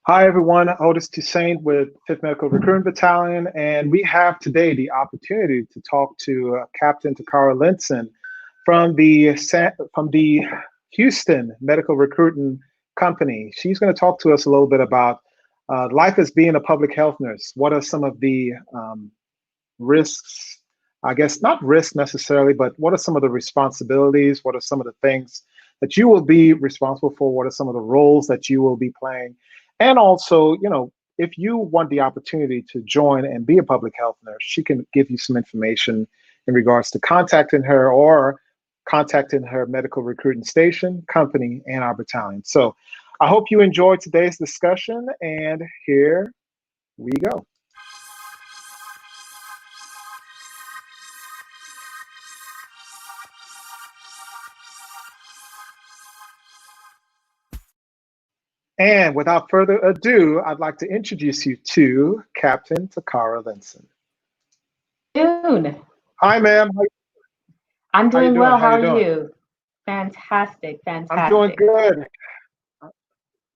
Hi, everyone. Otis Toussaint with 5th Medical Recruitment Battalion, and we have today the opportunity to talk to Captain Taccarra Linson from the Houston Medical Recruiting Company. She's going to talk to us a little bit about life as being a public health nurse. What are some of the risks? I guess not risks necessarily, but what are some of the responsibilities? What are some of the things that you will be responsible for? What are some of the roles that you will be playing? And also, if you want the opportunity to join and be a public health nurse, she can give you some information in regards to contacting her or contacting her medical recruiting station, company, and our battalion. So I hope you enjoyed today's discussion, and here we go. And without further ado, I'd like to introduce you to Captain Taccarra Linson. June. Hi, ma'am. I'm doing well. How are you? Fantastic. I'm doing good.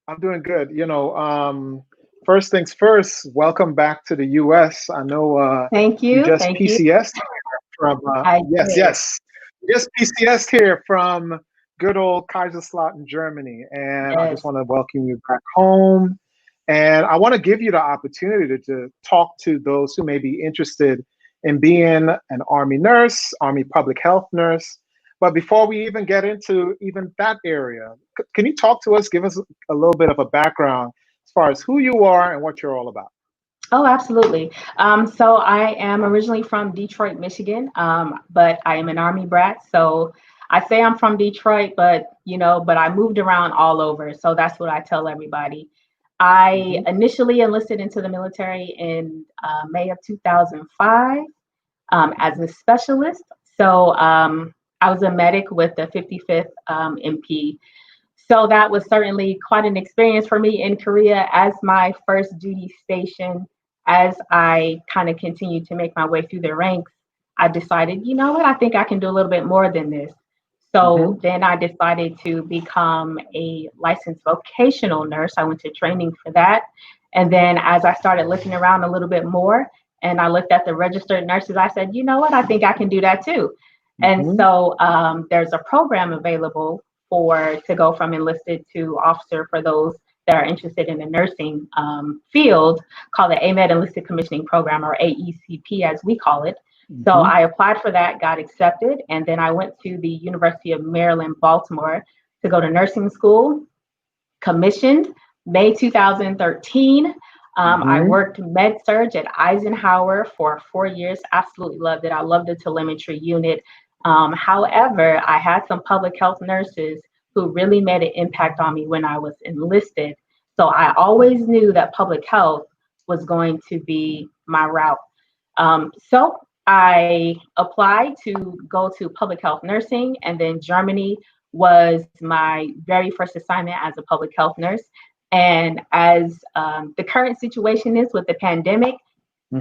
I'm doing good. First things first, welcome back to the U.S. I know Thank you. You just Thank PCS'd from, yes. You just PCS'd here from good old Kaiserslautern, Germany. And Yes. I just want to welcome you back home. And I want to give you the opportunity to talk to those who may be interested in being an Army nurse, Army public health nurse. But before we even get into even that area, can you talk to us, give us a little bit of a background as far as who you are and what you're all about? Oh, absolutely. So I am originally from Detroit, Michigan, but I am an Army brat. So I say I'm from Detroit, but I moved around all over. So that's what I tell everybody. I initially enlisted into the military in May of 2005 as a specialist. So I was a medic with the 55th MP. So that was certainly quite an experience for me in Korea as my first duty station. As I kind of continued to make my way through the ranks, I decided, you know what, I think I can do a little bit more than this. So then I decided to become a licensed vocational nurse. I went to training for that. And then as I started looking around a little bit more and I looked at the registered nurses, I said, you know what, I think I can do that too. And so there's a program available to go from enlisted to officer for those that are interested in the nursing field called the AMEDD Enlisted Commissioning Program, or AECP as we call it. So I applied for that, got accepted, and then I went to the University of Maryland-Baltimore to go to nursing school, commissioned May 2013. I worked med-surg at Eisenhower for 4 years, absolutely loved it. I loved the telemetry unit. However, I had some public health nurses who really made an impact on me when I was enlisted. So I always knew that public health was going to be my route. So I applied to go to public health nursing, and then Germany was my very first assignment as a public health nurse. And as the current situation is with the pandemic,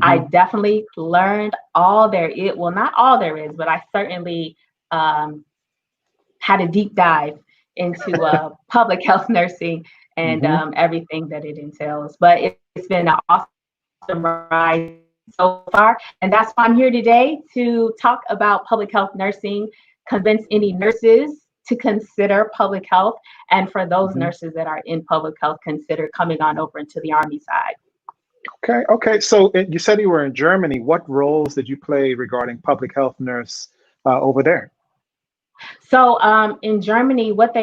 I definitely learned all there is. Well, not all there is, but I certainly had a deep dive into public health nursing and everything that it entails. But it's been an awesome ride so far. And that's why I'm here today to talk about public health nursing, convince any nurses to consider public health, and for those nurses that are in public health, consider coming on over into the Army side. Okay. So you said you were in Germany. What roles did you play regarding public health nurse over there? So in Germany, what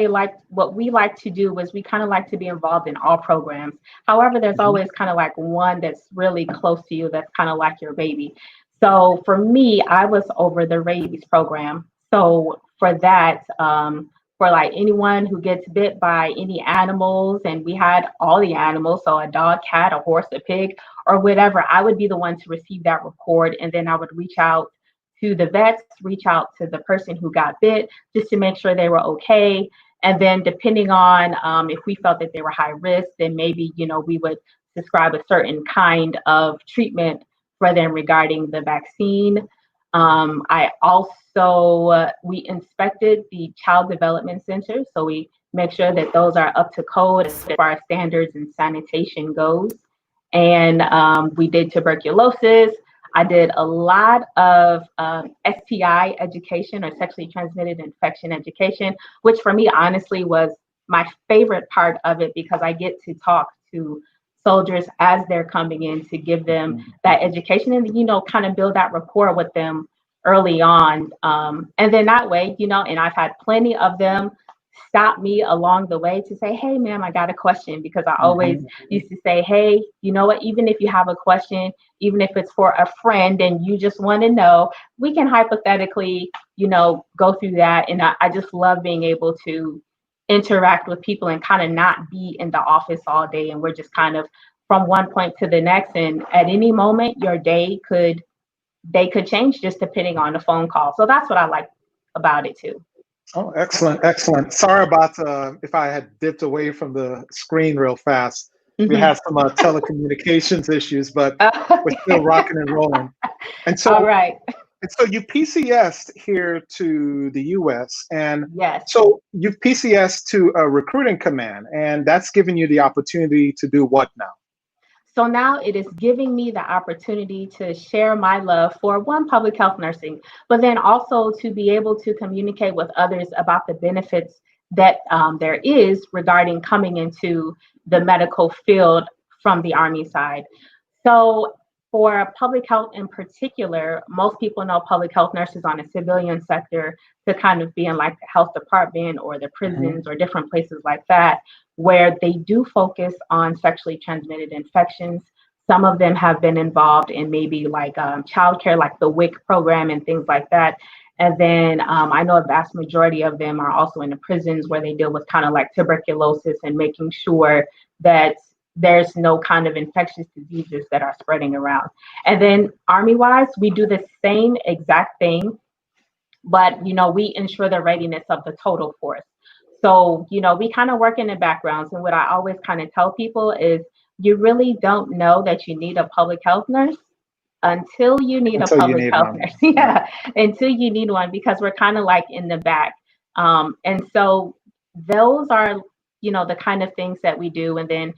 we like to do was we kind of like to be involved in all programs. However, there's always kind of like one that's really close to you, that's kind of like your baby. So for me, I was over the rabies program. So for that, for like anyone who gets bit by any animals, and we had all the animals, so a dog, cat, a horse, a pig, or whatever, I would be the one to receive that report. And then I would reach out to the vets, reach out to the person who got bit just to make sure they were okay. And then depending on if we felt that they were high risk, then maybe, we would prescribe a certain kind of treatment for them regarding the vaccine. I also, we inspected the child development center. So we make sure that those are up to code as far as standards and sanitation goes. And we did tuberculosis. I did a lot of STI education, or sexually transmitted infection education, which for me, honestly, was my favorite part of it, because I get to talk to soldiers as they're coming in to give them that education and, you know, kind of build that rapport with them early on. And then that way, you know, and I've had plenty of them stop me along the way to say, hey, ma'am, I got a question, because I always used to say, hey, you know what, even if you have a question, even if it's for a friend and you just want to know, we can hypothetically, you know, go through that. And I just love being able to interact with people and kind of not be in the office all day. And we're just kind of from one point to the next. And at any moment, your day could change just depending on the phone call. So that's what I like about it too. Oh, excellent, excellent. Sorry about if I had dipped away from the screen real fast. We had some telecommunications issues, but we're still rocking and rolling. And so, all right. And so you PCS'd here to the U.S. and yes. So you've PCS'd to a recruiting command, and that's given you the opportunity to do what now? So now it is giving me the opportunity to share my love for one, public health nursing, but then also to be able to communicate with others about the benefits that there is regarding coming into the medical field from the Army side. So for public health in particular, most people know public health nurses on a civilian sector to kind of be in like the health department or the prisons or different places like that, where they do focus on sexually transmitted infections. Some of them have been involved in maybe like childcare, like the WIC program and things like that. And then I know a vast majority of them are also in the prisons, where they deal with kind of like tuberculosis and making sure that there's no kind of infectious diseases that are spreading around. And then Army-wise, we do the same exact thing, but, you know, we ensure the readiness of the total force. So, you know, we kind of work in the backgrounds. And what I always kind of tell people is you really don't know that you need a public health nurse until you need a public health nurse. Yeah, until you need one, because we're kind of like in the back. And so those are, you know, the kind of things that we do. And then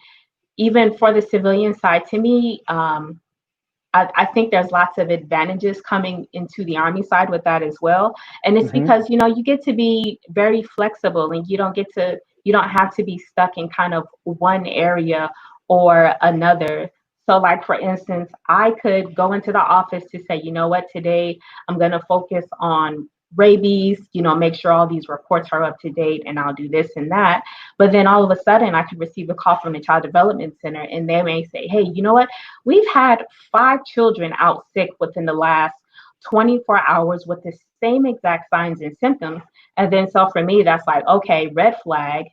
even for the civilian side, to me, I think there's lots of advantages coming into the Army side with that as well. And it's because, you know, you get to be very flexible, and you don't have to be stuck in kind of one area or another. So like, for instance, I could go into the office to say, you know what, today I'm going to focus on rabies, you know, make sure all these reports are up to date, and I'll do this and that. But then all of a sudden I could receive a call from the Child Development Center, and they may say, hey, you know what, we've had 5 children out sick within the last 24 hours with the same exact signs and symptoms. And then so for me, that's like, okay, red flag.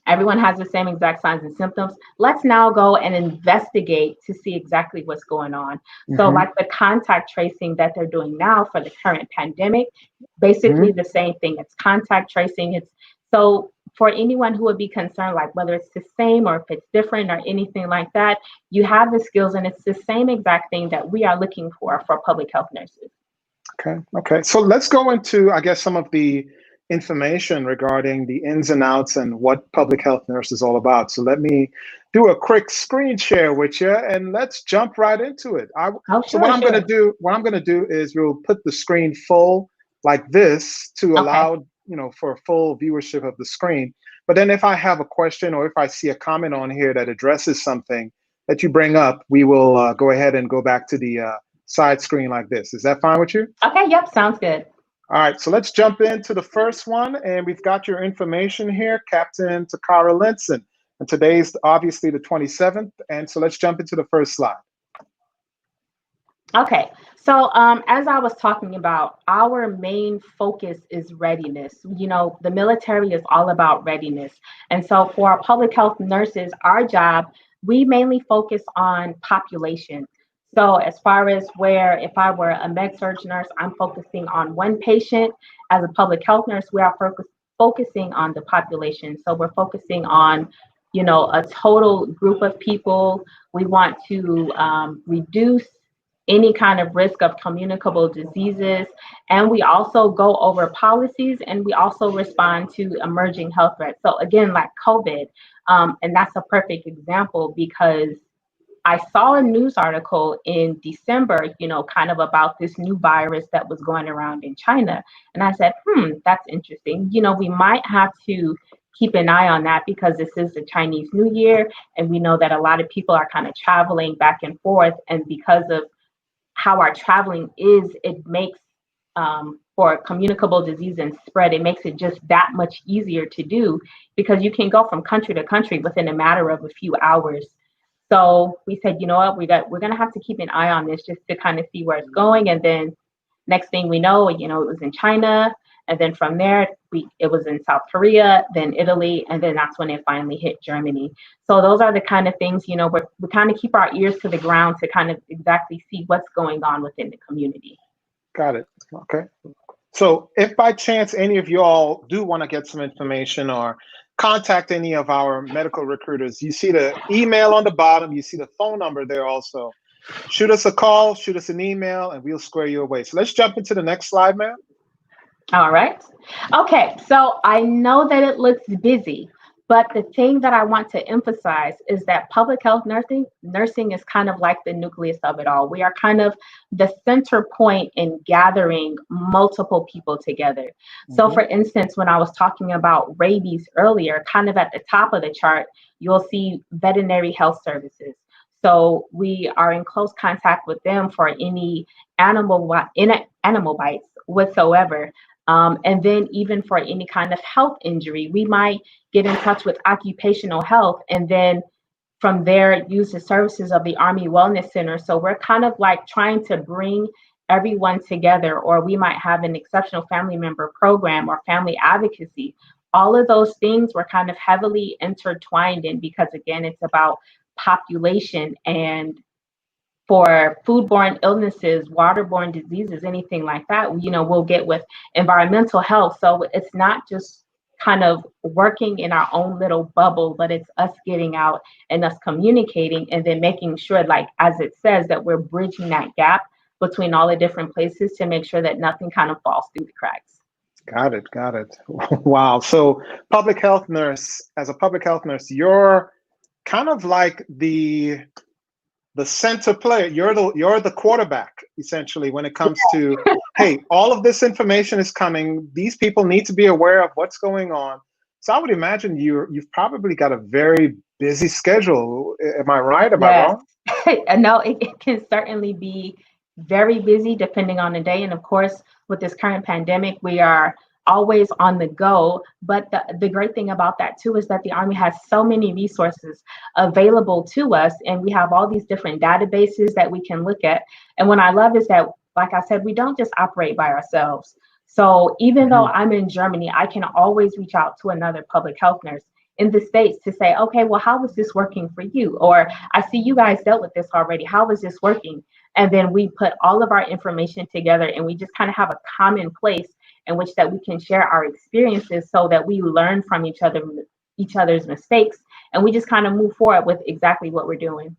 Everyone has the same exact signs and symptoms. Let's now go and investigate to see exactly what's going on. So like the contact tracing that they're doing now for the current pandemic, basically the same thing. It's contact tracing. It's so for anyone who would be concerned, like whether it's the same or if it's different or anything like that, you have the skills, and it's the same exact thing that we are looking for public health nurses. Okay. So let's go into, I guess, some of the information regarding the ins and outs and what public health nurse is all about. So let me do a quick screen share with you, and let's jump right into it. So what I'm going to do is we'll put the screen full like this to allow, you know, for full viewership of the screen. But then if I have a question or if I see a comment on here that addresses something that you bring up, we will go ahead and go back to the side screen like this. Is that fine with you? Okay, yep, sounds good. All right, so let's jump into the first one, and we've got your information here, Captain Taccarra Linson. And today's obviously the 27th, and so let's jump into the first slide. Okay, so as I was talking about, our main focus is readiness. You know, the military is all about readiness. And so for our public health nurses, our job, we mainly focus on population. So as far as where, if I were a med-surg nurse, I'm focusing on one patient. As a public health nurse, we are focusing on the population. So we're focusing on, you know, a total group of people. We want to reduce any kind of risk of communicable diseases. And we also go over policies, and we also respond to emerging health threats. So again, like COVID, and that's a perfect example, because I saw a news article in December, kind of about this new virus that was going around in China. And I said, that's interesting. We might have to keep an eye on that, because this is the Chinese New Year, and we know that a lot of people are kind of traveling back and forth. And because of how our traveling is, it makes for communicable disease and spread, it makes it just that much easier to do, because you can go from country to country within a matter of a few hours. So we said, you know what, we're going to have to keep an eye on this, just to kind of see where it's going. And then next thing we know, it was in China. And then from there, it was in South Korea, then Italy, and then that's when it finally hit Germany. So those are the kind of things, we kind of keep our ears to the ground to kind of exactly see what's going on within the community. Got it. Okay. So if by chance any of you all do want to get some information or contact any of our medical recruiters, you see the email on the bottom, you see the phone number there also. Shoot us a call, shoot us an email, and we'll square you away. So let's jump into the next slide, ma'am. All right. Okay, so I know that it looks busy, but the thing that I want to emphasize is that public health nursing is kind of like the nucleus of it all. We are kind of the center point in gathering multiple people together. Mm-hmm. So for instance, when I was talking about rabies earlier, kind of at the top of the chart, you'll see veterinary health services. So we are in close contact with them for any animal bites whatsoever. And then even for any kind of health injury, we might get in touch with occupational health, and then from there use the services of the Army Wellness Center. So we're kind of like trying to bring everyone together, or we might have an exceptional family member program or family advocacy. All of those things we're kind of heavily intertwined in, because again, it's about population, and for foodborne illnesses, waterborne diseases, anything like that, we'll get with environmental health. So it's not just kind of working in our own little bubble, but it's us getting out and us communicating, and then making sure, like as it says, that we're bridging that gap between all the different places to make sure that nothing kind of falls through the cracks. Got it. Wow. So public health nurse, as a public health nurse, you're kind of like the center player. You're the quarterback, essentially, when it comes to, hey, all of this information is coming. These people need to be aware of what's going on. So I would imagine you've probably got a very busy schedule. Am I right? Am I wrong? No, it can certainly be very busy depending on the day. And of course, with this current pandemic, we are always on the go. But the great thing about that too is that the Army has so many resources available to us, and we have all these different databases that we can look at. And what I love is that, like I said, we don't just operate by ourselves. So even though I'm in Germany, I can always reach out to another public health nurse in the States to say, okay, well, how is this working for you? Or I see you guys dealt with this already. How is this working? And then we put all of our information together, and we just kind of have a common place in which that we can share our experiences, so that we learn from each other's mistakes, and we just kind of move forward with exactly what we're doing.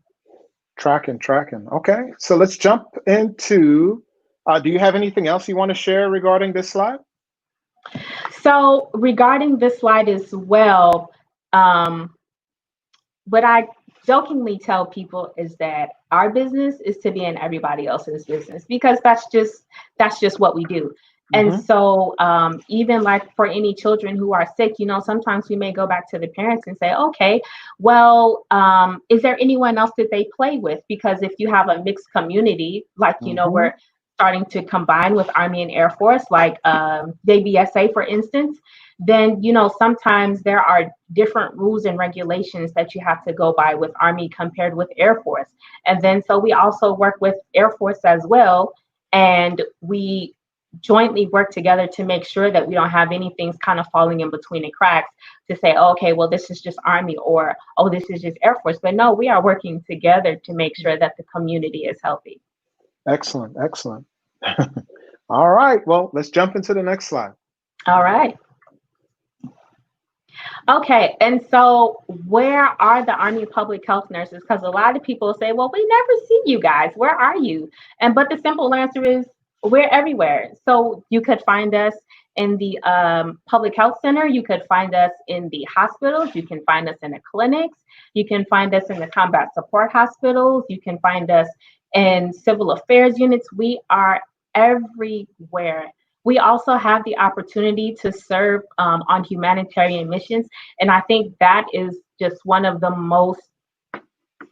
Tracking. Okay, so let's jump into, do you have anything else you want to share regarding this slide? So regarding this slide as well, what I jokingly tell people is that our business is to be in everybody else's business, because that's just what we do. And so even like for any children who are sick, sometimes we may go back to the parents and say, okay, well, is there anyone else that they play with? Because if you have a mixed community, like, we're starting to combine with Army and Air Force, like JBSA, for instance, then, sometimes there are different rules and regulations that you have to go by with Army compared with Air Force. And then so we also work with Air Force as well, and we jointly work together to make sure that we don't have anything kind of falling in between the cracks to say, oh, okay, well, this is just Army, or, oh, this is just Air Force. But no, we are working together to make sure that the community is healthy. Excellent. All right, well, let's jump into the next slide. All right. Okay, and so where are the Army public health nurses? Because a lot of people say, well, we never see you guys. Where are you? And but the simple answer is we're everywhere. So you could find us in the public health center. You could find us in the hospitals. You can find us in the clinics. You can find us in the combat support hospitals. You can find us in civil affairs units. We are everywhere. We also have the opportunity to serve on humanitarian missions. And I think that is just one of the most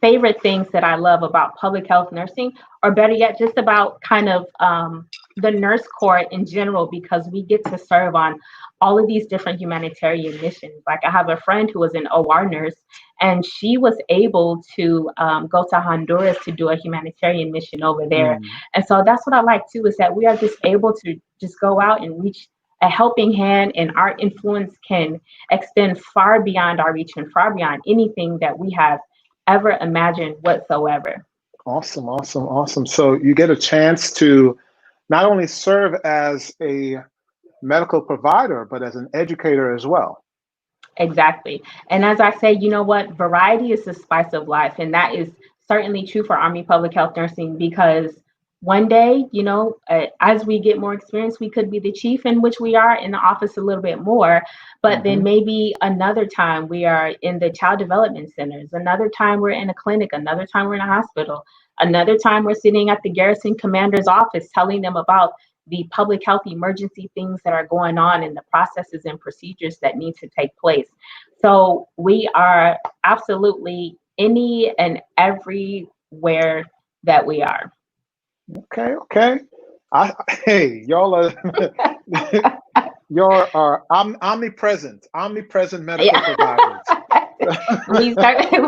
favorite things that I love about public health nursing, or better yet, just about kind of the nurse corps in general, because we get to serve on all of these different humanitarian missions. Like I have a friend who was an OR nurse, and she was able to go to Honduras to do a humanitarian mission over there. And so that's what I like too, is that we are just able to just go out and reach a helping hand, and our influence can extend far beyond our reach and far beyond anything that we have ever imagined whatsoever. Awesome, awesome, awesome. So you get a chance to not only serve as a medical provider, but as an educator as well. Exactly. And as I say, you know what? Variety is the spice of life. And that is certainly true for Army Public Health Nursing, because one day, you know, as we get more experience, we could be the chief, in which we are in the office a little bit more. But then maybe another time we are in the child development centers, another time we're in a clinic, another time we're in a hospital, another time we're sitting at the garrison commander's office telling them about the public health emergency things that are going on and the processes and procedures that need to take place. So we are absolutely any and everywhere that we are. Okay, okay. Hey, y'all are y'all are omnipresent medical providers.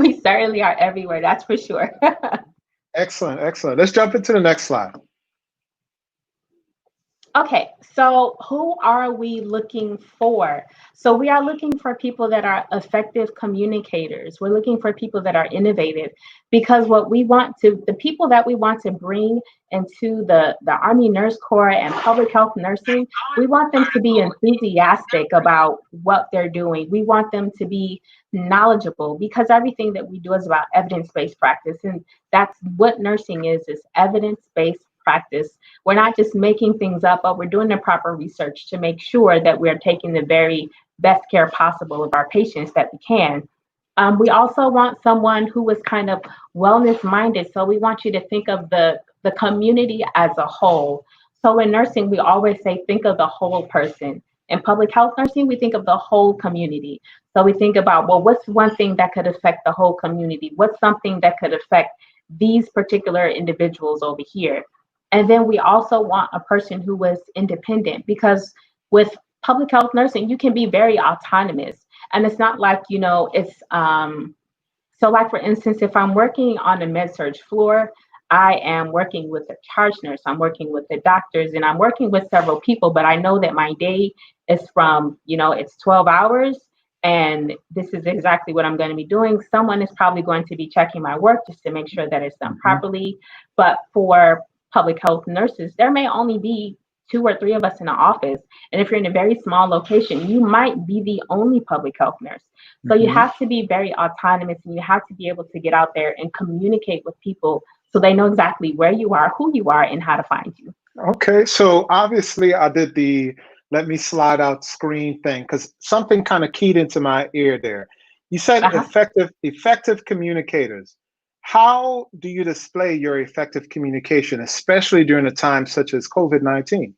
we certainly are everywhere, that's for sure. Excellent, excellent. Let's jump into the next slide. Okay, so who are we looking for? So we are looking for people that are effective communicators. We're looking for people that are innovative, because the people that we want to bring into the Army Nurse Corps and public health nursing, we want them to be enthusiastic about what they're doing. We want them to be knowledgeable, because everything that we do is about evidence-based practice. And that's what nursing is evidence-based practice. We're not just making things up, but we're doing the proper research to make sure that we're taking the very best care possible of our patients that we can. We also want someone who is kind of wellness minded. So we want you to think of the community as a whole. So in nursing, we always say, think of the whole person. In public health nursing, we think of the whole community. So we think about, well, what's one thing that could affect the whole community? What's something that could affect these particular individuals over here? And then we also want a person who is independent, because with public health nursing, you can be very autonomous. And it's not like, you know, it's, so like for instance, if I'm working on a med-surg floor, I am working with a charge nurse, I'm working with the doctors, and I'm working with several people, but I know that my day is from, you know, it's 12 hours, and this is exactly what I'm going to be doing. Someone is probably going to be checking my work just to make sure that it's done properly. But for public health nurses, there may only be 2 or 3 of us in the office. And if you're in a very small location, you might be the only public health nurse. So you have to be very autonomous, and you have to be able to get out there and communicate with people so they know exactly where you are, who you are, and how to find you. Okay, so obviously I did the let me slide out screen thing, because something kind of keyed into my ear there. You said effective communicators. How do you display your effective communication, especially during a time such as COVID-19?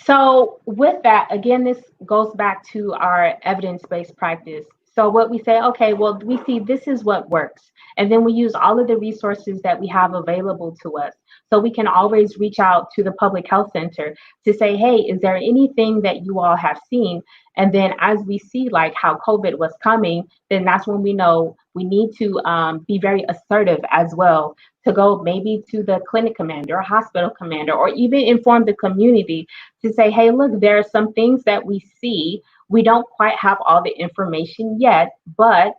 So with that, again, this goes back to our evidence-based practice. So what we say, okay, well, we see this is what works. And then we use all of the resources that we have available to us. So we can always reach out to the public health center to say, hey, is there anything that you all have seen? And then as we see like how COVID was coming, then that's when we know we need to be very assertive as well, to go maybe to the clinic commander or hospital commander, or even inform the community to say, hey, look, there are some things that we see. We don't quite have all the information yet, but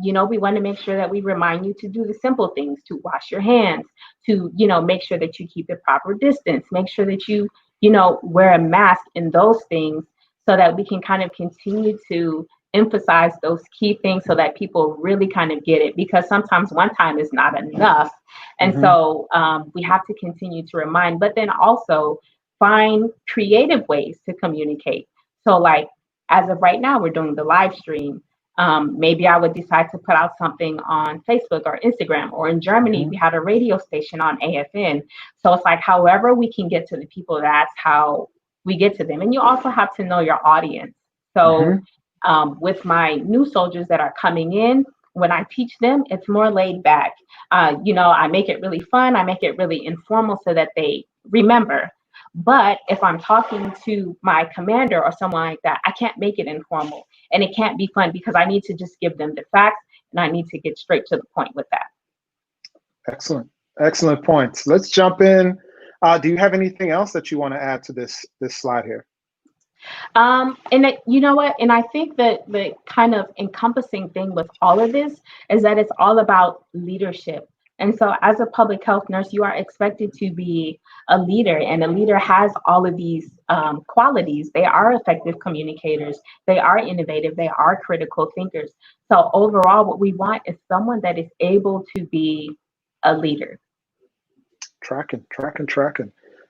you know, we want to make sure that we remind you to do the simple things, to wash your hands, to, you know, make sure that you keep the proper distance, make sure that you know, wear a mask and those things, so that we can kind of continue to emphasize those key things so that people really kind of get it, because sometimes one time is not enough. And so we have to continue to remind, but then also find creative ways to communicate. So like, as of right now, we're doing the live stream. Maybe I would decide to put out something on Facebook or Instagram, or in Germany, we had a radio station on AFN. So it's like, however we can get to the people, that's how we get to them. And you also have to know your audience. So with my new soldiers that are coming in, when I teach them, it's more laid back. You know, I make it really fun. I make it really informal so that they remember. But if I'm talking to my commander or someone like that, I can't make it informal and it can't be fun, because I need to just give them the facts and I need to get straight to the point with that. Excellent. Excellent points. Let's jump in. Do you have anything else that you want to add to this slide here? You know what? And I think that the kind of encompassing thing with all of this is that it's all about leadership. And so as a public health nurse, you are expected to be a leader, and a leader has all of these qualities. They are effective communicators. They are innovative. They are critical thinkers. So overall, what we want is someone that is able to be a leader. Tracking.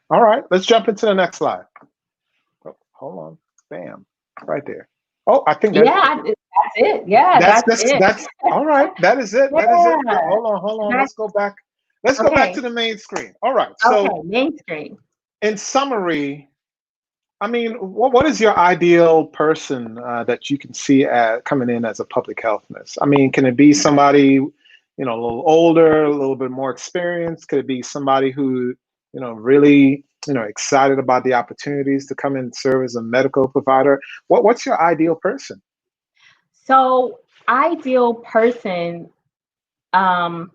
All right, let's jump into the next slide. Oh, hold on. Bam. Right there. Oh, I think that's it. Yeah, that's it. That's all right. That is it. That is it. Hold on. Let's go back. Let's go back to the main screen. All right. So main screen. In summary, I mean, what is your ideal person that you can see coming in as a public health nurse? I mean, can it be somebody, you know, a little older, a little bit more experienced? Could it be somebody who, you know, really, you know, excited about the opportunities to come and serve as a medical provider? What's your ideal person? So ideal person, to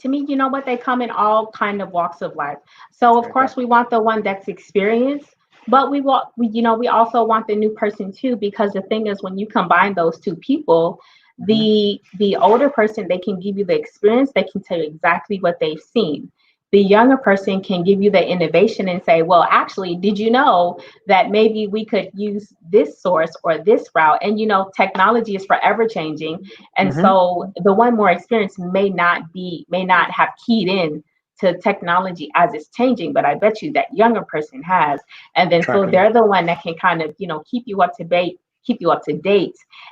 me, you know what, they come in all kind of walks of life. So of course we want the one that's experienced, but we also want the new person too, because the thing is, when you combine those two people, the older person, they can give you the experience, they can tell you exactly what they've seen. The younger person can give you the innovation and say, well, actually, did you know that maybe we could use this source or this route? And, you know, technology is forever changing. And so the one more experienced may not have keyed in to technology as it's changing, but I bet you that younger person has. And then so they're the one that can kind of, you know, keep you up to date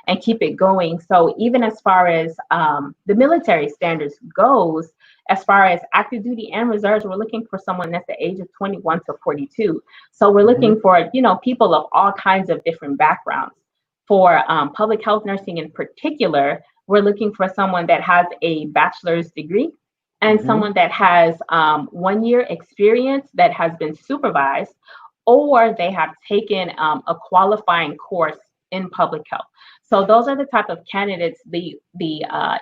and keep it going. So even as far as the military standards goes, as far as active duty and reserves, we're looking for someone that's the age of 21 to 42. So we're looking for, you know, people of all kinds of different backgrounds. For public health nursing in particular, we're looking for someone that has a bachelor's degree and someone that has 1 year experience that has been supervised, or they have taken a qualifying course in public health. So those are the type of candidates, the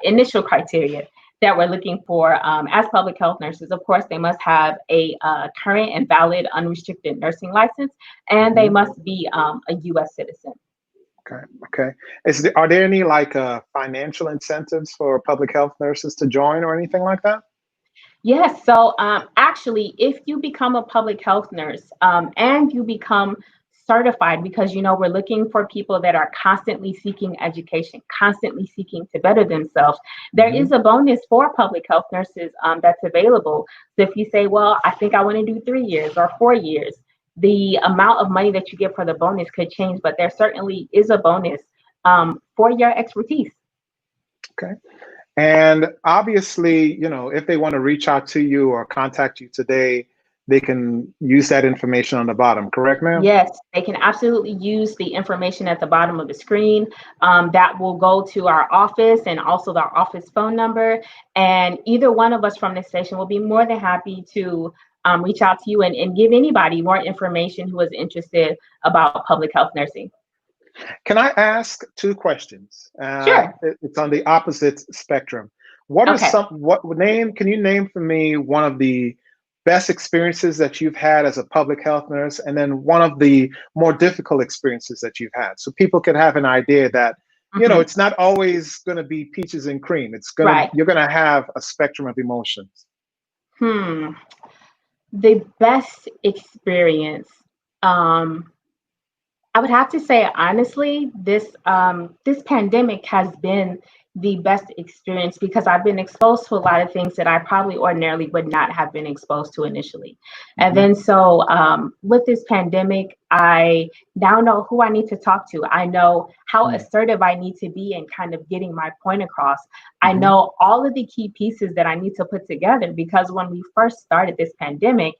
initial criteria that we're looking for as public health nurses. Of course, they must have a current and valid unrestricted nursing license, and they must be a U.S. citizen. Okay. Are there any like financial incentives for public health nurses to join or anything like that? Yes. So actually, if you become a public health nurse and you become certified, because, you know, we're looking for people that are constantly seeking education, constantly seeking to better themselves. There is a bonus for public health nurses that's available. So if you say, well, I think I want to do 3 years or 4 years, the amount of money that you get for the bonus could change, but there certainly is a bonus for your expertise. Okay. And obviously, you know, if they want to reach out to you or contact you today, they can use that information on the bottom, correct, ma'am? Yes, they can absolutely use the information at the bottom of the screen. That will go to our office and also our office phone number. And either one of us from the station will be more than happy to reach out to you and give anybody more information who is interested about public health nursing. Can I ask 2 questions? Sure. It's on the opposite spectrum. Can you name for me one of the best experiences that you've had as a public health nurse, and then one of the more difficult experiences that you've had, so people can have an idea that, you know, it's not always going to be peaches and cream. It's you're going to have a spectrum of emotions. The best experience. I would have to say, honestly, this pandemic has been the best experience because I've been exposed to a lot of things that I probably ordinarily would not have been exposed to initially. And then so with this pandemic, I now know who I need to talk to. I know how assertive I need to be in kind of getting my point across. I know all of the key pieces that I need to put together because when we first started this pandemic,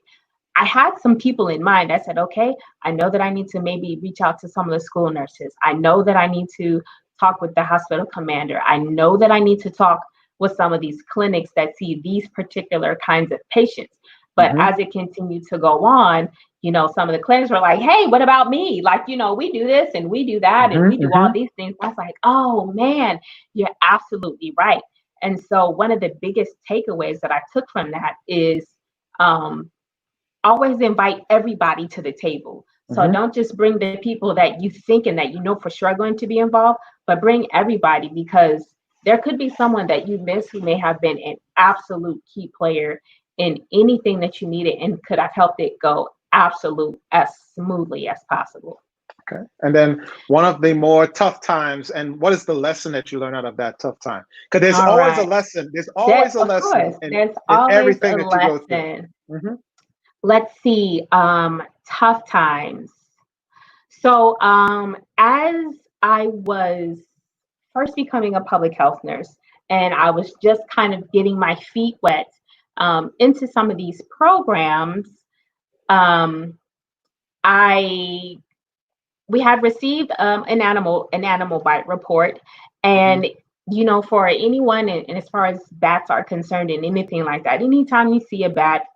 I had some people in mind. I said, okay, I know that I need to maybe reach out to some of the school nurses. I know that I need to talk with the hospital commander. I know that I need to talk with some of these clinics that see these particular kinds of patients. But as it continued to go on, you know, some of the clinics were like, hey, what about me? Like, you know, we do this and we do that and we do all these things. I was like, oh man, you're absolutely right. And so one of the biggest takeaways that I took from that is always invite everybody to the table. So don't just bring the people that you think and that you know for sure are going to be involved, but bring everybody because there could be someone that you miss who may have been an absolute key player in anything that you needed and could have helped it go absolute as smoothly as possible. Okay. And then one of the more tough times, and what is the lesson that you learn out of that tough time? Because there's always a lesson. There's always a lesson in everything that you go through. Let's see, tough times. So as I was first becoming a public health nurse and I was just kind of getting my feet wet into some of these programs, we had received an animal bite report, and you know, for anyone, and as far as bats are concerned and anything like that, anytime you see a bat,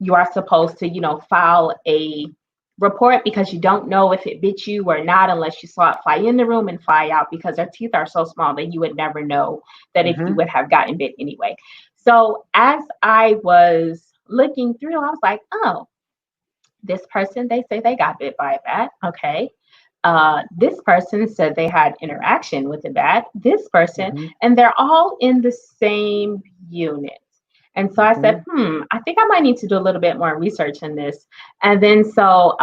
you are supposed to, you know, file a report because you don't know if it bit you or not unless you saw it fly in the room and fly out because their teeth are so small that you would never know that if you would have gotten bit anyway. So as I was looking through, I was like, oh, this person, they say they got bit by a bat. Okay. This person said they had interaction with a bat. This person, and they're all in the same unit. And so I said, I think I might need to do a little bit more research in this. And then so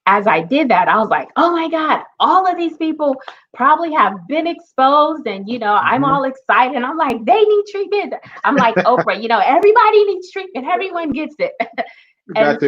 as I did that, I was like, oh my God, all of these people probably have been exposed. And, you know, I'm all excited. And I'm like, they need treatment. I'm like, Oprah, you know, everybody needs treatment. Everyone gets it. But,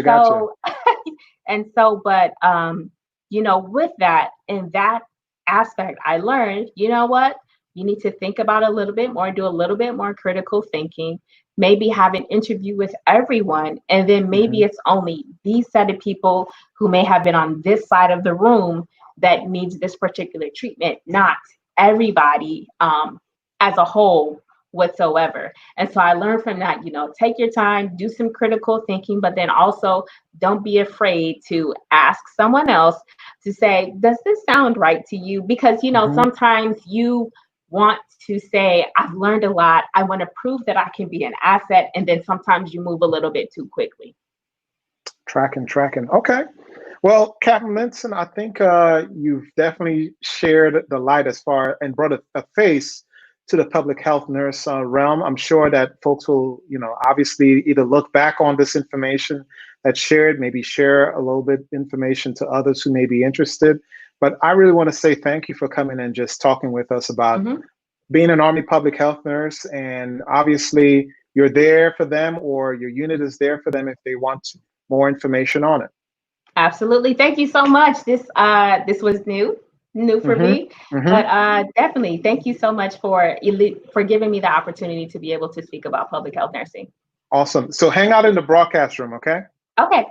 you know, with that, in that aspect, I learned, you know what? You need to think about it a little bit more, do a little bit more critical thinking, maybe have an interview with everyone. And then maybe it's only these set of people who may have been on this side of the room that needs this particular treatment, not everybody as a whole whatsoever. And so I learned from that, you know, take your time, do some critical thinking, but then also don't be afraid to ask someone else to say, does this sound right to you? Because, you know, sometimes you want to say, I've learned a lot. I want to prove that I can be an asset. And then sometimes you move a little bit too quickly. Tracking. Okay. Well, Captain Linson, I think you've definitely shared the light as far and brought a face to the public health nurse realm. I'm sure that folks will, you know, obviously either look back on this information that's shared, maybe share a little bit information to others who may be interested. But I really want to say thank you for coming and just talking with us about being an Army public health nurse. And obviously you're there for them, or your unit is there for them if they want more information on it. Absolutely. Thank you so much. This was new for me, but definitely thank you so much for giving me the opportunity to be able to speak about public health nursing. Awesome. So hang out in the broadcast room, okay? Okay.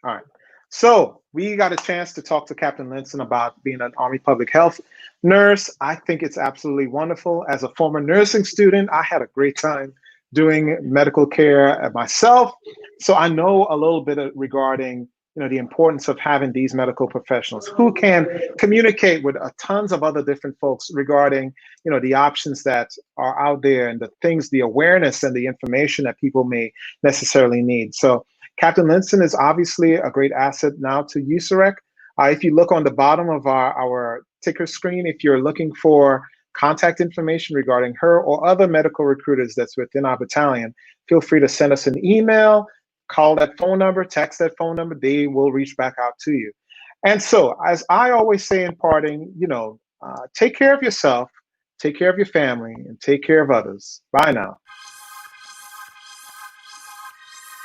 All right. So we got a chance to talk to Captain Linson about being an Army public health nurse. I think it's absolutely wonderful. As a former nursing student, I had a great time doing medical care myself. So I know a little bit regarding, you know, the importance of having these medical professionals who can communicate with tons of other different folks regarding, you know, the options that are out there and the things, the awareness and the information that people may necessarily need. So Captain Linson is obviously a great asset now to USAREC. If you look on the bottom of our ticker screen, if you're looking for contact information regarding her or other medical recruiters that's within our battalion, feel free to send us an email, call that phone number, text that phone number. They will reach back out to you. And so, as I always say in parting, take care of yourself, take care of your family, and take care of others. Bye now.